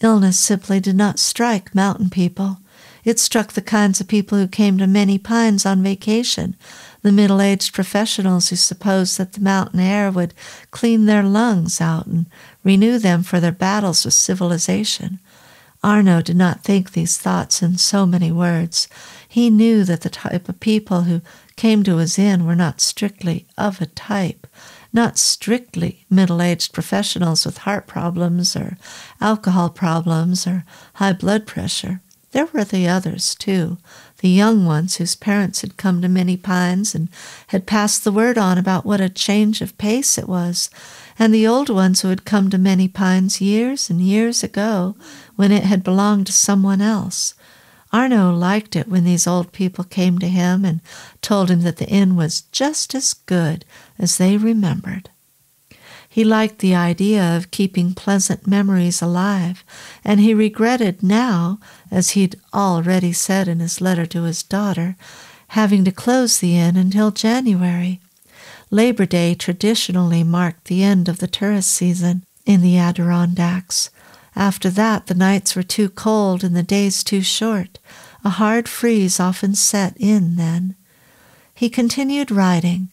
Illness simply did not strike mountain people. It struck the kinds of people who came to Many Pines on vacation, the middle-aged professionals who supposed that the mountain air would clean their lungs out and renew them for their battles with civilization. Arno did not think these thoughts in so many words. He knew that the type of people who came to his inn were not strictly of a type, not strictly middle-aged professionals with heart problems or alcohol problems or high blood pressure. There were the others, too, the young ones whose parents had come to Many Pines and had passed the word on about what a change of pace it was, and the old ones who had come to Many Pines years and years ago when it had belonged to someone else. Arno liked it when these old people came to him and told him that the inn was just as good as they remembered. He liked the idea of keeping pleasant memories alive, and he regretted now, as he'd already said in his letter to his daughter, having to close the inn until January. Labor Day traditionally marked the end of the tourist season in the Adirondacks. After that, the nights were too cold and the days too short. A hard freeze often set in then. He continued writing.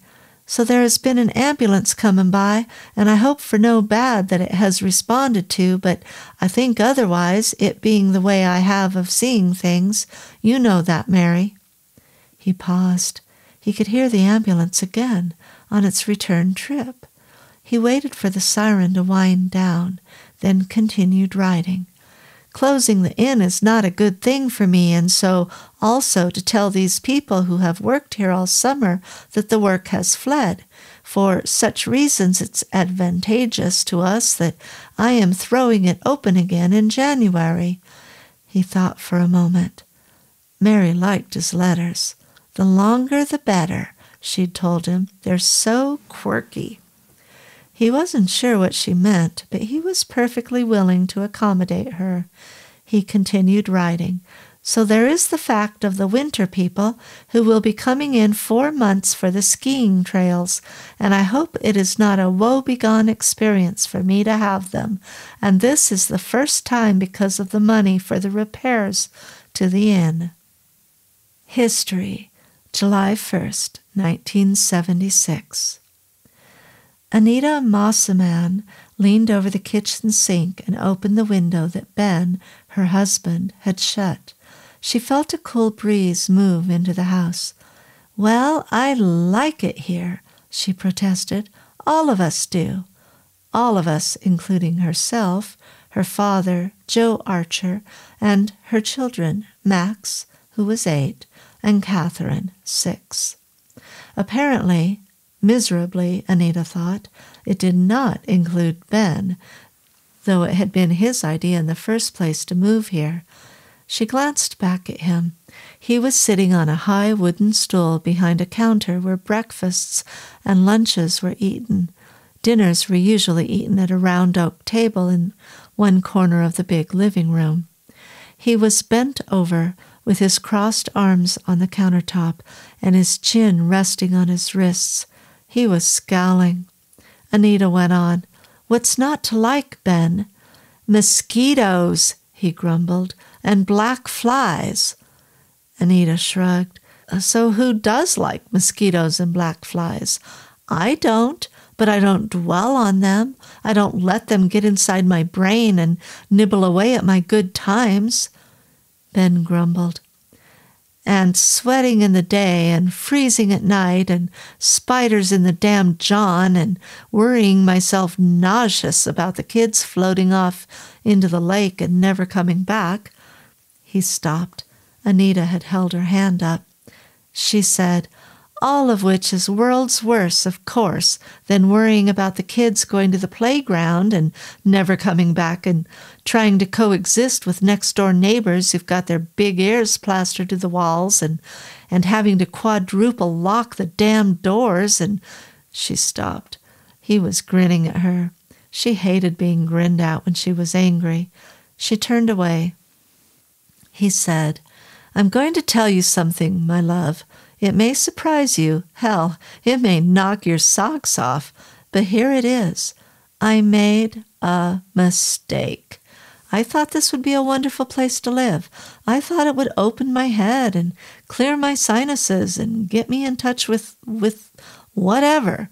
So there has been an ambulance coming by, and I hope for no bad that it has responded to, but I think otherwise, it being the way I have of seeing things. You know that, Mary. He paused. He could hear the ambulance again on its return trip. He waited for the siren to wind down, then continued writing. Closing the inn is not a good thing for me, and so also to tell these people who have worked here all summer that the work has fled. For such reasons it's advantageous to us that I am throwing it open again in January. He thought for a moment. Mary liked his letters. The longer the better, she'd told him. They're so quirky. He wasn't sure what she meant, but he was perfectly willing to accommodate her. He continued writing. So there is the fact of the winter people who will be coming in 4 months for the skiing trails, and I hope it is not a woe-begone experience for me to have them, and this is the first time because of the money for the repairs to the inn. History, July 1st, 1976. Anita Mosiman leaned over the kitchen sink and opened the window that Ben, her husband, had shut. She felt a cool breeze move into the house. "Well, I like it here," she protested. "All of us do." All of us, including herself, her father, Joe Archer, and her children, Max, who was 8, and Catherine, 6. Apparently, miserably, Anita thought, it did not include Ben, though it had been his idea in the first place to move here. She glanced back at him. He was sitting on a high wooden stool behind a counter where breakfasts and lunches were eaten. Dinners were usually eaten at a round oak table in one corner of the big living room. He was bent over with his crossed arms on the countertop and his chin resting on his wrists. He was scowling. Anita went on, "What's not to like, Ben?" "Mosquitoes," he grumbled, "and black flies." Anita shrugged. "So who does like mosquitoes and black flies?" "I don't, but I don't dwell on them. I don't let them get inside my brain and nibble away at my good times." Ben grumbled. "And sweating in the day and freezing at night and spiders in the damn John and worrying myself nauseous about the kids floating off into the lake and never coming back." He stopped. Anita had held her hand up. She said, "All of which is worlds worse, of course, than worrying about the kids going to the playground and never coming back and trying to coexist with next-door neighbors who've got their big ears plastered to the walls and having to quadruple lock the damn doors and—" She stopped. He was grinning at her. She hated being grinned at when she was angry. She turned away. He said, "I'm going to tell you something, my love. It may surprise you. Hell, it may knock your socks off. But here it is. I made a mistake. I thought this would be a wonderful place to live. I thought it would open my head and clear my sinuses and get me in touch with whatever.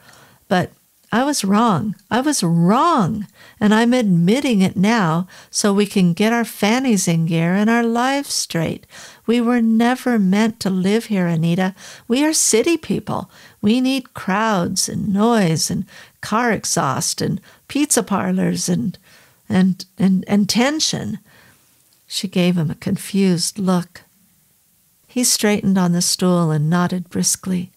But I was wrong. I was wrong. And I'm admitting it now so we can get our fannies in gear and our lives straight. We were never meant to live here, Anita. We are city people. We need crowds and noise and car exhaust and pizza parlors and tension." She gave him a confused look. He straightened on the stool and nodded briskly.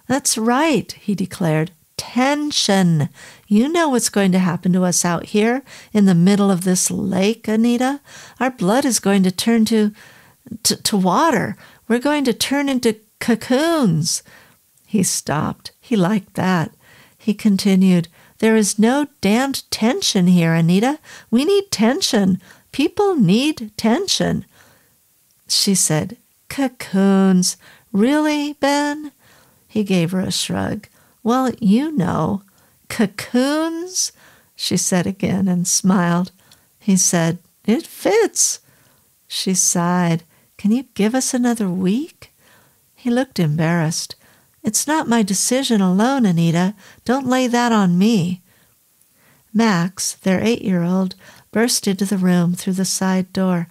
"That's right," he declared. "Tension. You know what's going to happen to us out here in the middle of this lake, Anita. Our blood is going to turn to water. We're going to turn into cocoons." He stopped. He liked that. He continued, "There is no damned tension here, Anita. We need tension. People need tension." She said, "Cocoons. Really, Ben?" He gave her a shrug. "Well, you know." "Cocoons?" she said again and smiled. He said, "It fits." She sighed. "Can you give us another week?" He looked embarrassed. "It's not my decision alone, Anita. Don't lay that on me." Max, their 8-year-old, burst into the room through the side door.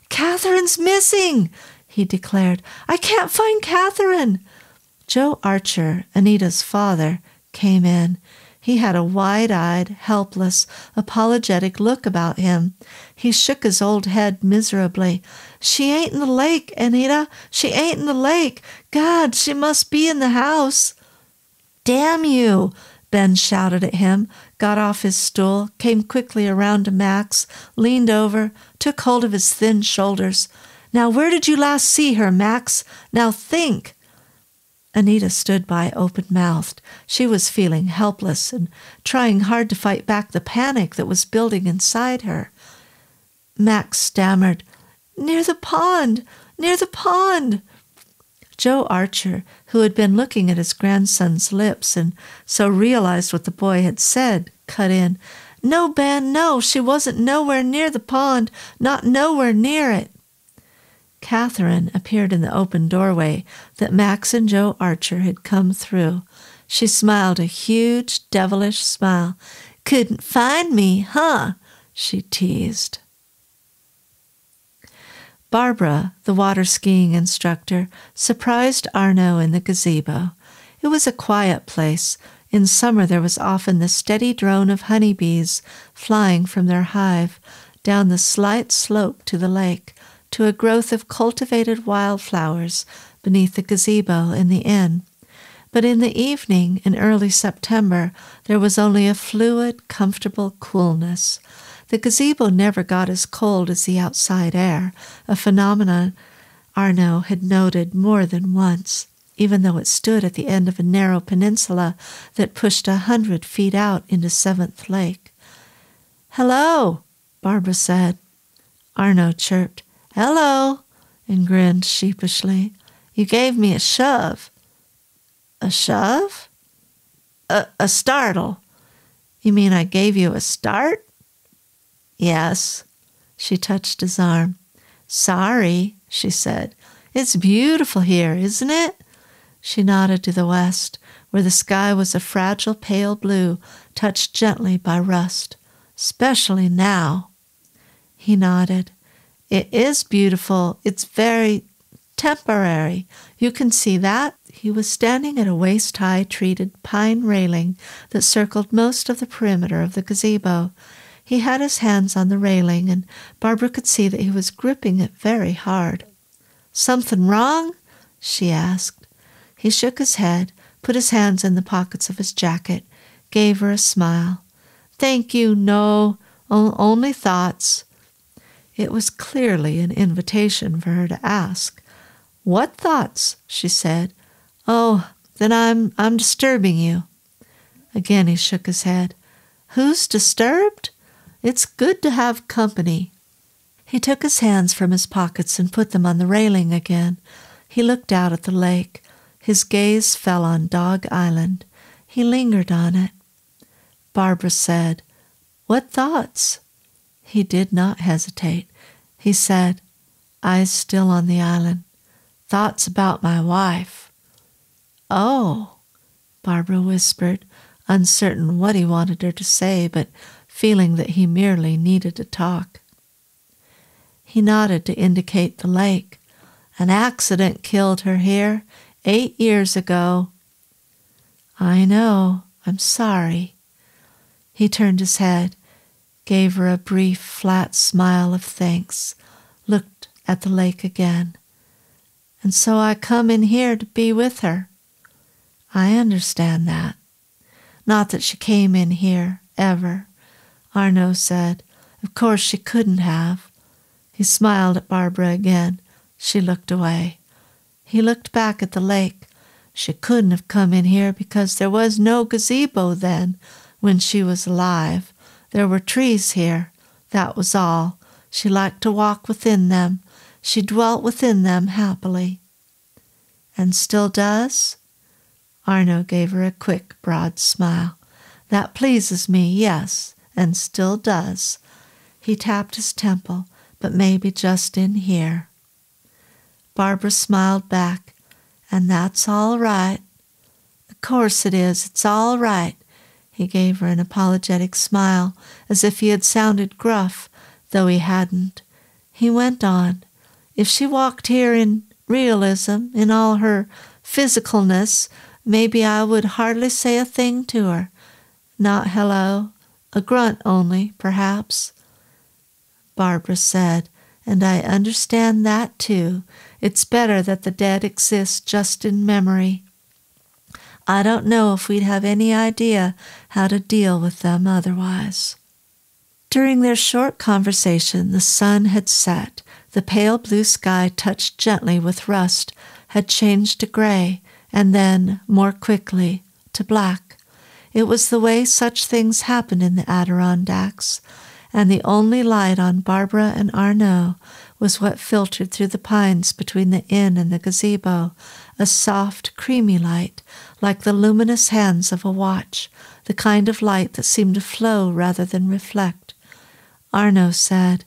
"Catherine's missing!" he declared. "I can't find Catherine." Joe Archer, Anita's father, came in. He had a wide-eyed, helpless, apologetic look about him. He shook his old head miserably. "She ain't in the lake, Anita. She ain't in the lake. God, she must be in the house." "Damn you!" Ben shouted at him, got off his stool, came quickly around to Max, leaned over, took hold of his thin shoulders. "Now where did you last see her, Max? Now think." Anita stood by open-mouthed. She was feeling helpless and trying hard to fight back the panic that was building inside her. Max stammered, "Near the pond, near the pond." Joe Archer, who had been looking at his grandson's lips and so realized what the boy had said, cut in, "No, Ben, no, she wasn't nowhere near the pond, not nowhere near it." Catherine appeared in the open doorway that Max and Joe Archer had come through. She smiled a huge, devilish smile. "Couldn't find me, huh?" she teased. Barbara, the water skiing instructor, surprised Arno in the gazebo. It was a quiet place. In summer there was often the steady drone of honeybees flying from their hive down the slight slope to the lake, to a growth of cultivated wildflowers beneath the gazebo in the inn. But in the evening, in early September, there was only a fluid, comfortable coolness. The gazebo never got as cold as the outside air, a phenomenon Arno had noted more than once, even though it stood at the end of a narrow peninsula that pushed 100 feet out into Seventh Lake. "Hello," Barbara said. Arno chirped, "Hello," and grinned sheepishly. "You gave me a shove." "A shove?" A startle." "You mean I gave you a start?" "Yes." She touched his arm. "Sorry," she said. "It's beautiful here, isn't it?" She nodded to the west, where the sky was a fragile pale blue, touched gently by rust. "Especially now." He nodded. "It is beautiful. It's very temporary. You can see that?" He was standing at a waist-high treated pine railing that circled most of the perimeter of the gazebo. He had his hands on the railing, and Barbara could see that he was gripping it very hard. "Something wrong?" she asked. He shook his head, put his hands in the pockets of his jacket, gave her a smile. "Thank you, no, only thoughts." It was clearly an invitation for her to ask. "What thoughts?" she said. "Oh, then I'm disturbing you." Again he shook his head. "Who's disturbed? It's good to have company." He took his hands from his pockets and put them on the railing again. He looked out at the lake. His gaze fell on Dog Island. He lingered on it. Barbara said, "What thoughts?" He did not hesitate. He said, eyes still on the island, "Thoughts about my wife." "Oh," Barbara whispered, uncertain what he wanted her to say, but feeling that he merely needed to talk. He nodded to indicate the lake. "An accident killed her here 8 years ago." "I know. I'm sorry." He turned his head, gave her a brief, flat smile of thanks, looked at the lake again. "And so I come in here to be with her." "I understand that." "Not that she came in here, ever," Arno said. "Of course she couldn't have." He smiled at Barbara again. She looked away. He looked back at the lake. "She couldn't have come in here because there was no gazebo then, when she was alive. There were trees here. That was all. She liked to walk within them. She dwelt within them happily." "And still does?" Arno gave her a quick, broad smile. "That pleases me, yes, and still does." He tapped his temple, "but maybe just in here." Barbara smiled back. "And that's all right." "Of course it is. It's all right." He gave her an apologetic smile, as if he had sounded gruff, though he hadn't. He went on. "If she walked here in realism, in all her physicalness, maybe I would hardly say a thing to her. Not hello, a grunt only, perhaps." Barbara said, "And I understand that too. It's better that the dead exist just in memory. I don't know if we'd have any idea how to deal with them otherwise." During their short conversation, the sun had set. The pale blue sky, touched gently with rust, had changed to gray, and then, more quickly, to black. It was the way such things happened in the Adirondacks, and the only light on Barbara and Arno was what filtered through the pines between the inn and the gazebo, a soft, creamy light, like the luminous hands of a watch, the kind of light that seemed to flow rather than reflect. Arno said,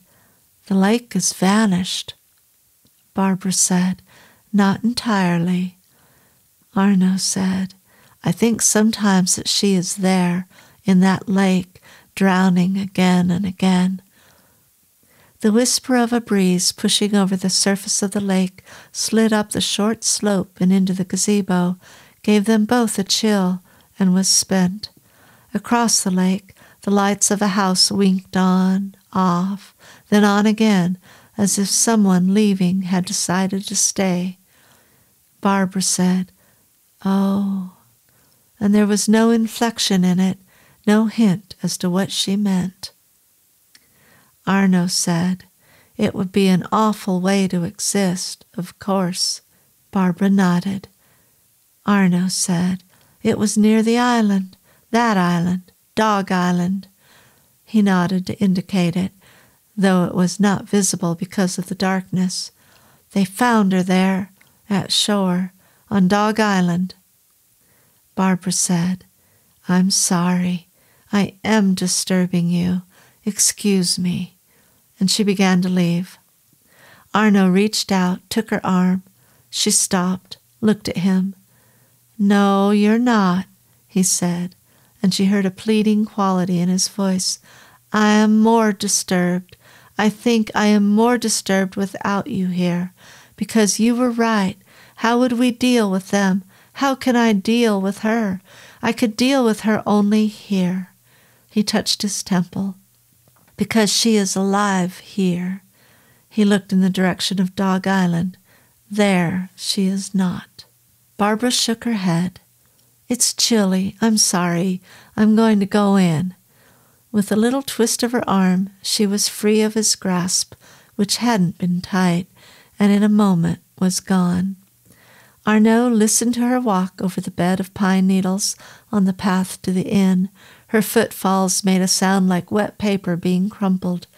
"The lake has vanished." Barbara said, "Not entirely." Arno said, "I think sometimes that she is there, in that lake, drowning again and again." The whisper of a breeze pushing over the surface of the lake slid up the short slope and into the gazebo, gave them both a chill, and was spent. Across the lake, the lights of a house winked on, off, then on again, as if someone leaving had decided to stay. Barbara said, "Oh," and there was no inflection in it, no hint as to what she meant. Arno said, "It would be an awful way to exist, of course." Barbara nodded. Arno said, "It was near the island, that island, Dog Island." He nodded to indicate it, though it was not visible because of the darkness. "They found her there, at shore, on Dog Island." Barbara said, "I'm sorry. I am disturbing you. Excuse me." And she began to leave. Arno reached out, took her arm. She stopped, looked at him. "No, you're not," he said, and she heard a pleading quality in his voice. "I am more disturbed. I think I am more disturbed without you here, because you were right. How would we deal with them? How can I deal with her? I could deal with her only here." He touched his temple. "Because she is alive here." He looked in the direction of Dog Island. "There she is not." Barbara shook her head. "It's chilly. I'm sorry. I'm going to go in." With a little twist of her arm, she was free of his grasp, which hadn't been tight, and in a moment was gone. Arno listened to her walk over the bed of pine needles on the path to the inn. Her footfalls made a sound like wet paper being crumpled.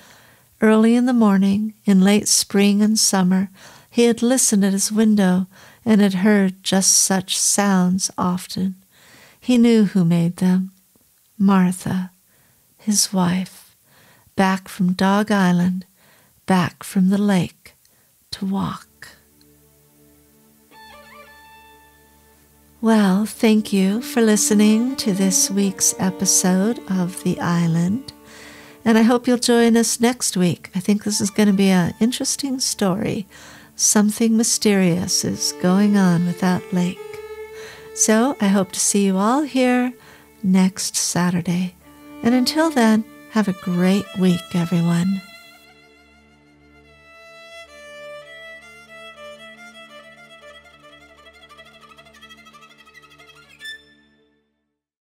Early in the morning, in late spring and summer, he had listened at his window and had heard just such sounds often. He knew who made them. Martha, his wife, back from Dog Island, back from the lake to walk. Well, thank you for listening to this week's episode of The Island, and I hope you'll join us next week. I think this is going to be an interesting story. Something mysterious is going on with that lake. So I hope to see you all here next Saturday. And until then, have a great week, everyone.